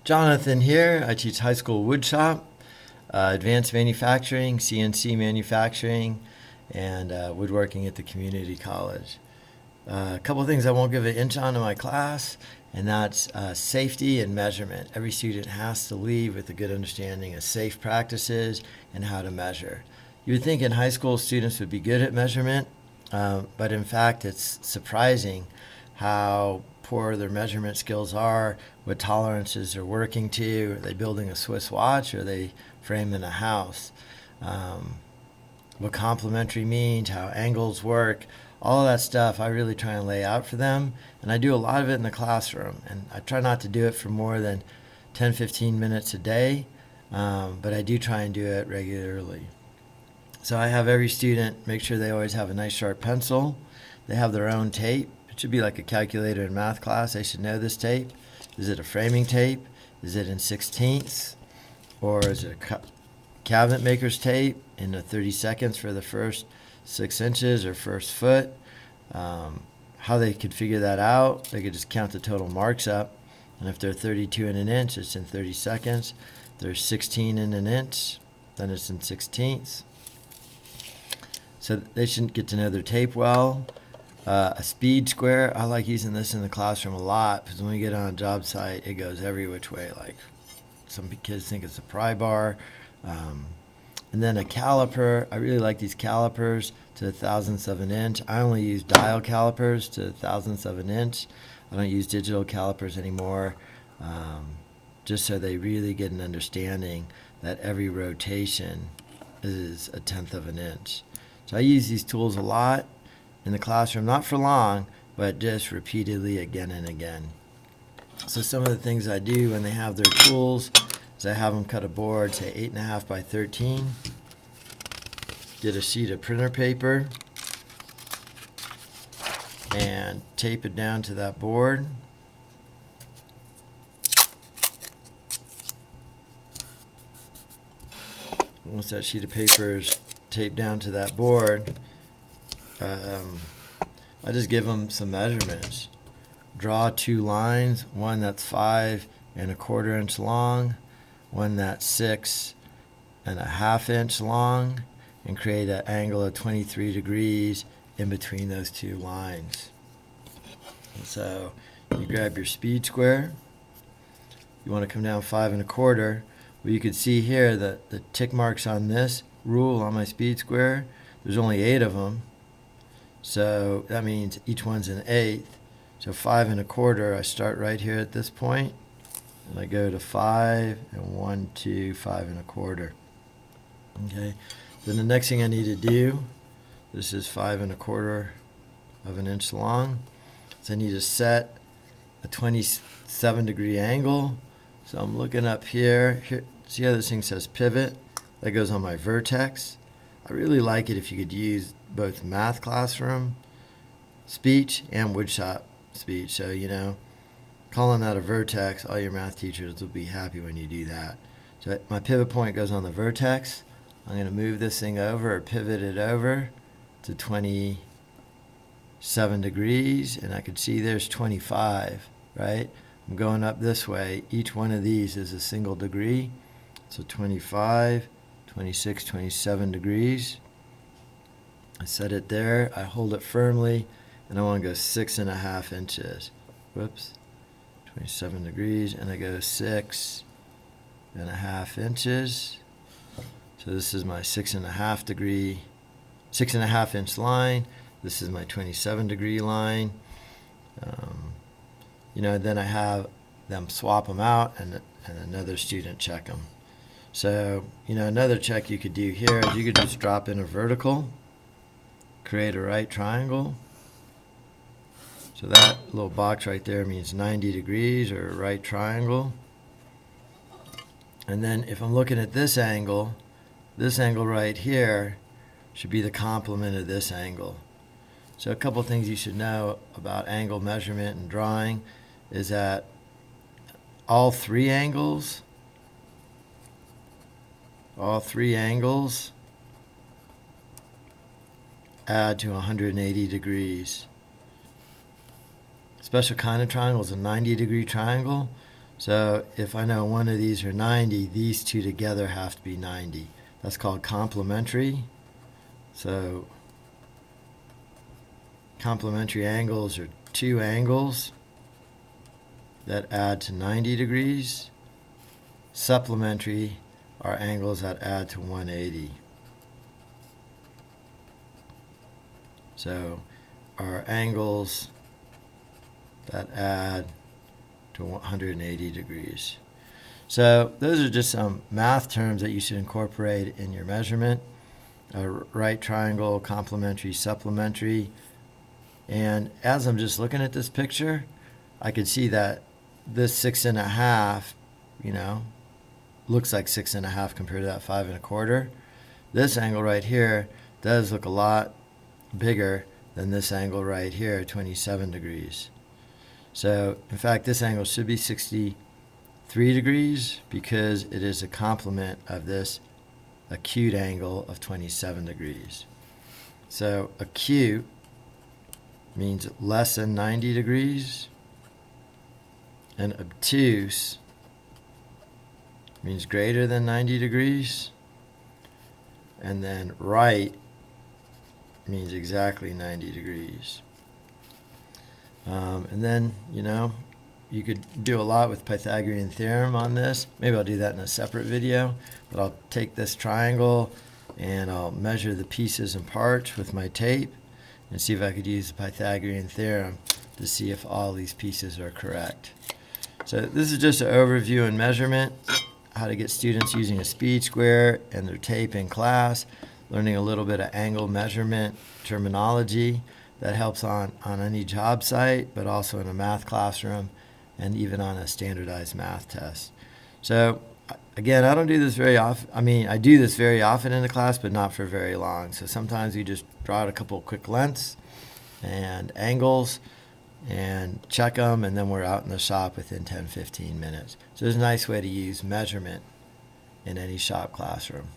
Jonathan here. I teach high school woodshop, advanced manufacturing, CNC manufacturing, and woodworking at the community college. A couple of things I won't give an inch on in my class, and that's safety and measurement. Every student has to leave with a good understanding of safe practices and how to measure. You would think in high school students would be good at measurement, but in fact it's surprising how poor their measurement skills are, what tolerances they're working to. Are they building a Swiss watch, or are they framing a house? What complementary means, how angles work, all of that stuff I really try and lay out for them. And I do a lot of it in the classroom. And I try not to do it for more than 10, 15 minutes a day, but I do try and do it regularly. So I have every student make sure they always have a nice sharp pencil. They have their own tape. It should be like a calculator in math class. They should know this tape. Is it a framing tape? Is it in 16ths? Or is it a cabinet maker's tape in the 30 seconds for the first 6 inches or first foot? How they could figure that out, they could just count the total marks up. And if they're 32 in an inch, it's in 30 seconds. If they're 16 in an inch, then it's in 16ths. So they should get to know their tape well. A speed square, I like using this in the classroom a lot because when we get on a job site, it goes every which way. Like some kids think it's a pry bar. And then a caliper, I really like these calipers to the thousandths of an inch. I only use dial calipers to the thousandths of an inch. I don't use digital calipers anymore, just so they really get an understanding that every rotation is a tenth of an inch. So I use these tools a lot in the classroom, not for long, but just repeatedly again and again. So some of the things I do when they have their tools is I have them cut a board, say 8.5 by 13, get a sheet of printer paper, and tape it down to that board. Once that sheet of paper is taped down to that board, I just give them some measurements. Draw 2 lines, one that's 5.25 inch long, one that's 6.5 inch long, and create an angle of 23 degrees in between those 2 lines. And so you grab your speed square. You want to come down 5.25. Well, you can see here that the tick marks on this rule on my speed square, there's only 8 of them. So that means each one's an eighth. So 5.25, I start right here at this point, and I go to 5 and 1, 2, 5.25. Okay. Then the next thing I need to do, this is 5.25 of an inch long. So I need to set a 27-degree angle. So I'm looking up here. See how this thing says pivot? That goes on my vertex. I really like it if you could use both math classroom speech and woodshop speech. So, calling that a vertex, all your math teachers will be happy when you do that. So my pivot point goes on the vertex. I'm going to move this thing over, or pivot it over to 27 degrees, and I can see there's 25, right? I'm going up this way. Each one of these is a single degree. So 25, 26, 27 degrees. I set it there, I hold it firmly, and I want to go 6.5 inches. Whoops, 27 degrees, and I go 6.5 inches. So this is my 6.5 inch line. This is my 27 degree line. Then I have them swap them out, and another student check them. So, another check you could do here is you could just drop in a vertical, create a right triangle. So that little box right there means 90 degrees, or a right triangle. And then if I'm looking at this angle right here should be the complement of this angle. So a couple things you should know about angle measurement and drawing is that all three angles add to 180 degrees. Special kind of triangle is a 90-degree triangle. So if I know one of these are 90, these two together have to be 90. That's called complementary. So complementary angles are two angles that add to 90 degrees. Supplementary are angles that add to 180. So are angles that add to 180 degrees. So those are just some math terms that you should incorporate in your measurement. A right triangle, complementary, supplementary. And as I'm just looking at this picture, I could see that this 6.5, looks like 6.5 compared to that 5.25. This angle right here does look a lot bigger than this angle right here, 27 degrees. So, in fact, this angle should be 63 degrees because it is a complement of this acute angle of 27 degrees. So, acute means less than 90 degrees, and obtuse means greater than 90 degrees, and then right means exactly 90 degrees. And then, you could do a lot with Pythagorean theorem on this. Maybe I'll do that in a separate video, but I'll take this triangle and I'll measure the pieces and parts with my tape and see if I could use the Pythagorean theorem to see if all these pieces are correct. So this is just an overview and measurement, how to get students using a speed square and their tape in class, learning a little bit of angle measurement terminology that helps on any job site, but also in a math classroom and even on a standardized math test. So again, I don't do this very often. I do this very often in the class, but not for very long. So sometimes we just draw out a couple of quick lengths and angles and check them, and then we're out in the shop within 10-15 minutes. So it's a nice way to use measurement in any shop classroom.